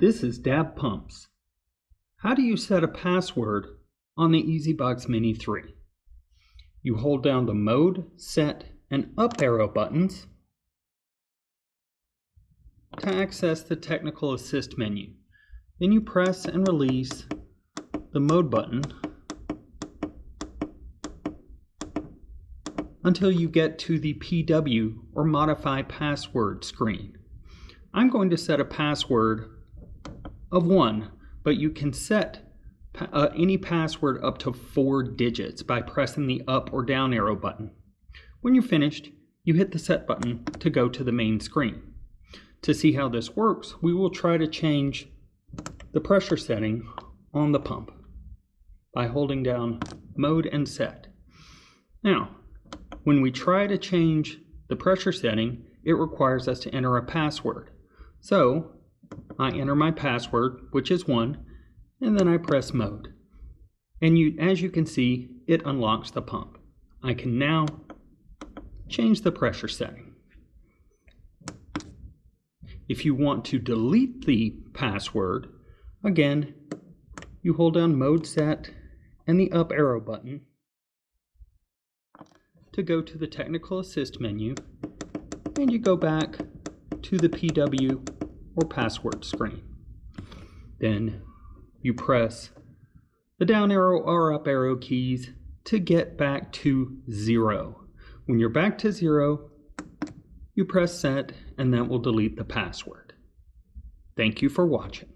This is DAB pumps. How do you set a password on the EsyBox Mini 3? You hold down the mode, set, and up arrow buttons to access the technical assist menu. Then you press and release the mode button until you get to the PW or modify password screen. I'm going to set a password of 1, but you can set any password up to 4 digits by pressing the up or down arrow button. When you're finished, you hit the set button to go to the main screen. To see how this works, we will try to change the pressure setting on the pump by holding down mode and set. Now, when we try to change the pressure setting, it requires us to enter a password. So I enter my password, which is 1, and then I press mode. And as you can see, it unlocks the pump. I can now change the pressure setting. If you want to delete the password, again, you hold down mode set and the up arrow button to go to the technical assist menu, and you go back to the PW or password screen. Then you press the down arrow or up arrow keys to get back to 0. When you're back to 0, you press set, and that will delete the password. Thank you for watching.